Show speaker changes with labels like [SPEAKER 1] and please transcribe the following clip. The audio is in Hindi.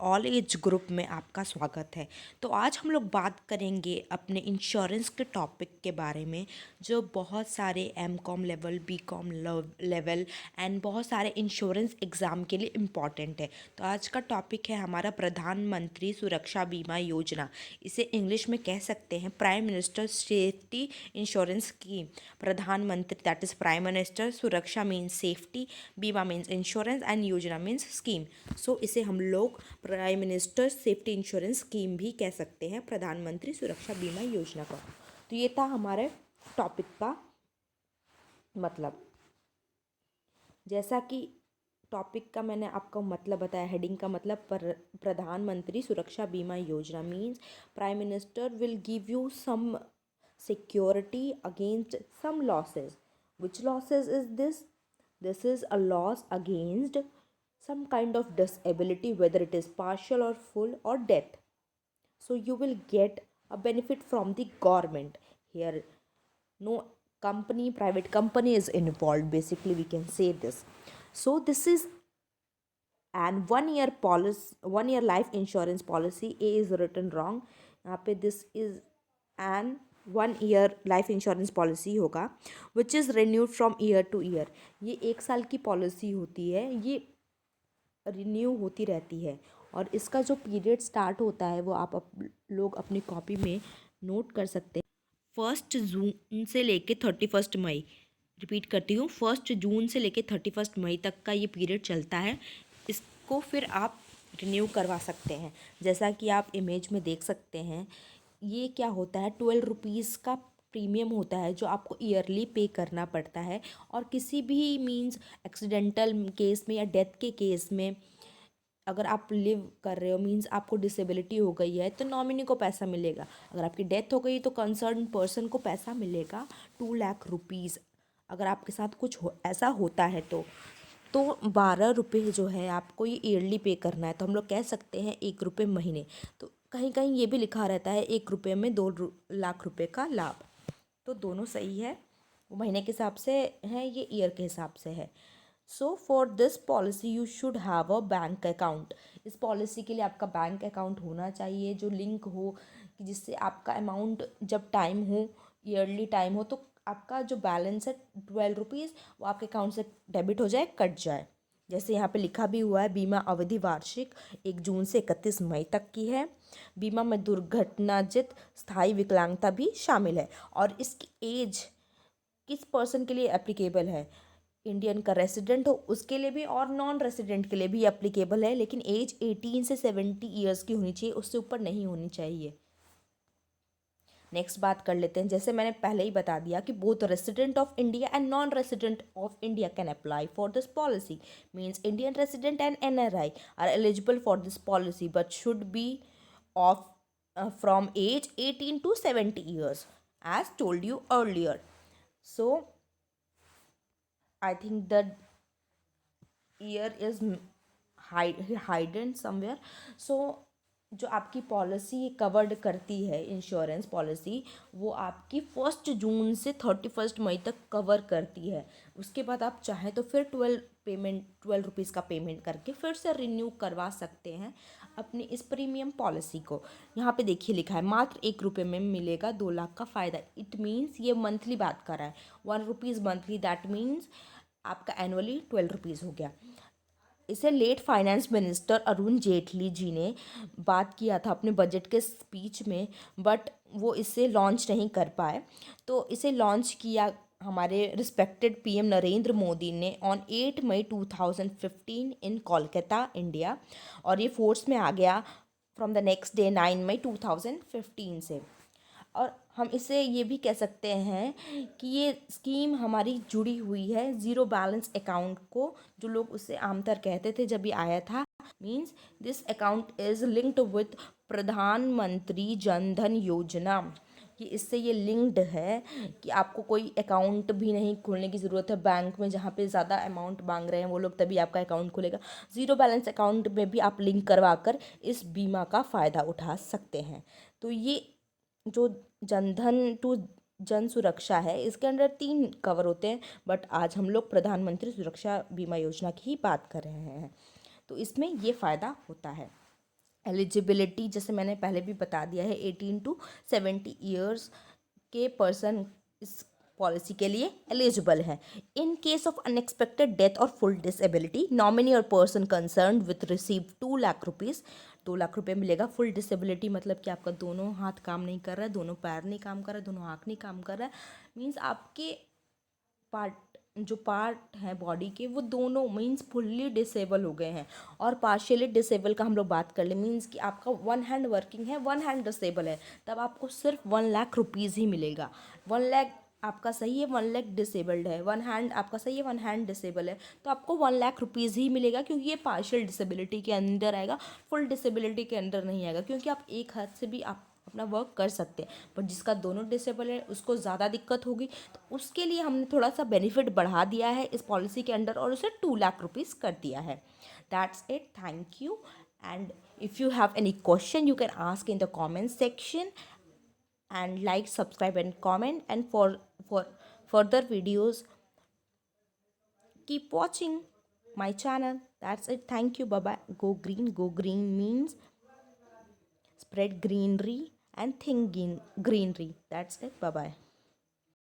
[SPEAKER 1] ऑल एज ग्रुप में आपका स्वागत है। तो आज हम लोग बात करेंगे अपने इंश्योरेंस के टॉपिक के बारे में, जो बहुत सारे MCom level, BCom level and बहुत सारे इंश्योरेंस एग्ज़ाम के लिए इम्पॉर्टेंट है। तो आज का टॉपिक है हमारा प्रधानमंत्री सुरक्षा बीमा योजना। इसे इंग्लिश में कह सकते हैं prime minister safety insurance scheme. प्रधानमंत्री दैट इज़ प्राइम मिनिस्टर, सुरक्षा मीन्स सेफ्टी, बीमा मीन्स इंश्योरेंस एंड योजना मीन्स स्कीम। सो इसे हम लोग prime minister safety insurance scheme भी कह सकते हैं, प्रधानमंत्री सुरक्षा बीमा योजना का। तो ये था हमारे टॉपिक का मतलब। जैसा कि टॉपिक का मैंने आपको मतलब बताया, हेडिंग का मतलब प्रधानमंत्री Suraksha Bima Yojana means prime minister will give you some security against some losses. Which losses is this? This is a loss against some kind of disability, whether it is partial or full or death. So you will get a benefit from the government. Here, no company, private company is involved. Basically, we can say this. So this is an 1 year policy, 1 year life insurance policy. A is written wrong. यहाँ पे this is an 1 year life insurance policy होगा which is renewed from year to year. ये 1 साल की पॉलिसी होती है, ये रिन्यू होती रहती है। और इसका जो पीरियड स्टार्ट होता है वो आप लोग अपनी कॉपी में नोट कर सकते हैं। 1 जून से लेके 31 मई, रिपीट करती हूँ, 1 जून से लेके 31 मई तक का ये पीरियड चलता है। इसको फिर आप रिन्यू करवा सकते हैं। जैसा कि आप इमेज में देख सकते हैं, ये क्या होता है, 12 रुपीज़ का प्रीमियम होता है जो आपको ईयरली पे करना पड़ता है। और किसी भी मीन्स एक्सीडेंटल केस में या डेथ के केस में अगर आप लिव कर रहे हो, मीन्स आपको डिसेबिलिटी हो गई है, तो नॉमिनी को पैसा मिलेगा। अगर आपकी डेथ हो गई तो कंसर्न पर्सन को पैसा मिलेगा 2 लाख रुपीज़। अगर आपके साथ कुछ ऐसा होता है तो 12 रुपये जो है आपको ये ईयरली पे करना है। तो हम लोग कह सकते हैं 1 रुपये महीने। तो कहीं कहीं ये भी लिखा रहता है 1 रुपये में 2 लाख रुपये का लाभ। तो दोनों सही है, वो महीने के हिसाब से है, ये ईयर के हिसाब से है। So for this policy you should have a bank account. इस पॉलिसी के लिए आपका बैंक अकाउंट होना चाहिए जो लिंक हो, कि जिससे आपका अमाउंट जब टाइम हो, ईयरली टाइम हो, तो आपका जो बैलेंस है 12 रुपीज़ वो आपके अकाउंट से डेबिट हो जाए, कट जाए। जैसे यहाँ पे लिखा भी हुआ है, बीमा अवधि वार्षिक 1 जून से 31 मई तक की है। बीमा में दुर्घटनाजित स्थायी विकलांगता भी शामिल है। और इसकी एज किस पर्सन के लिए एप्लीकेबल है, इंडियन का रेसिडेंट हो उसके लिए भी और नॉन रेसिडेंट के लिए भी एप्लीकेबल है, लेकिन एज 18 से 70 ईयर्स की होनी चाहिए, उससे ऊपर नहीं होनी चाहिए। नेक्स्ट बात कर लेते हैं। जैसे मैंने पहले ही बता दिया कि both resident of India and non resident of India can apply for this policy. Means Indian resident and NRI are eligible for this policy but should be of from age 18 to 70 years as told you earlier. So I think the year is hidden somewhere. So जो आपकी पॉलिसी कवर्ड करती है इंश्योरेंस पॉलिसी, वो आपकी 1 जून से 31 मई तक कवर करती है। उसके बाद आप चाहें तो फिर 12 रुपीज़ का पेमेंट करके फिर से रिन्यू करवा सकते हैं अपनी इस प्रीमियम पॉलिसी को। यहाँ पे देखिए लिखा है मात्र 1 रुपये में मिलेगा 2 लाख का फ़ायदा। इट मीन्स ये मंथली बात कर रहा है, 1 रुपीज़ मंथली, दैट मीन्स आपका एनुअली 12 रुपीज़ हो गया। इसे late finance minister Arun Jaitley ji ने बात किया था अपने बजट के स्पीच में, बट वो इसे लॉन्च नहीं कर पाए। तो इसे लॉन्च किया हमारे रिस्पेक्टेड पीएम नरेंद्र मोदी ने ऑन 8 मई 2015 इन कोलकाता, इंडिया। और ये फोर्स में आ गया फ्रॉम द नेक्स्ट डे 9 मई 2015 से। और हम इसे ये भी कह सकते हैं कि ये स्कीम हमारी जुड़ी हुई है ज़ीरो बैलेंस अकाउंट को, जो लोग उसे आमतौर कहते थे जब ये आया था। Means this account is linked with प्रधानमंत्री जन धन योजना, कि इससे ये लिंक्ड है कि आपको कोई अकाउंट भी नहीं खोलने की ज़रूरत है बैंक में जहाँ पे ज़्यादा अमाउंट मांग रहे हैं वो लोग, तभी आपका अकाउंट खुलेगा। ज़ीरो बैलेंस अकाउंट में भी आप लिंक करवा कर इस बीमा का फ़ायदा उठा सकते हैं। तो ये जो जनधन टू जन सुरक्षा है, इसके अंडर 3 कवर होते हैं, बट आज हम लोग प्रधानमंत्री सुरक्षा बीमा योजना की ही बात कर रहे हैं। तो इसमें ये फ़ायदा होता है। एलिजिबिलिटी जैसे मैंने पहले भी बता दिया है, 18 to 70 ईयर्स के पर्सन इस पॉलिसी के लिए एलिजिबल है। In case of unexpected death और फुल डिसेबिलिटी, नॉमिनी और person concern with receive 2 lakh rupees, 2 lakh रुपये मिलेगा। फुल डिसेबिलिटी मतलब कि आपका दोनों हाथ काम नहीं कर रहा है, दोनों पैर नहीं काम कर रहा है, दोनों आँख नहीं काम कर रहा है, मीन्स आपके पार्ट हैं बॉडी के वो दोनों मीन्स फुल्ली डिसेबल हो गए हैं। और पार्शियली डिसेबल का हम लोग बात कर ले, मीन्स कि आपका वन हैंड वर्किंग है, वन हैंड डिसेबल है, तब आपको सिर्फ 1 लाख रुपीज़ ही मिलेगा। 1 लाख आपका सही है, 1 लाख डिसेबल्ड है, वन हैंड आपका सही है, वन हैंड डिसेबल है, तो आपको 1 लाख रुपीज़ ही मिलेगा, क्योंकि ये पार्शियल डिसेबिलिटी के अंदर आएगा, फुल डिसेबिलिटी के अंदर नहीं आएगा, क्योंकि आप एक हाथ से भी आप अपना वर्क कर सकते हैं। बट जिसका दोनों डिसेबल है उसको ज़्यादा दिक्कत होगी, तो उसके लिए हमने थोड़ा सा बेनिफिट बढ़ा दिया है इस पॉलिसी के अंडर और उसे 2 लाख रुपीज़ कर दिया है। That's it, thank you. And if you have any question you can ask in the comment section, and like, subscribe and comment, and for further videos keep watching my channel. That's it, thank you, bye bye. Go green, go green means spread greenery and think greenery. That's it, bye bye.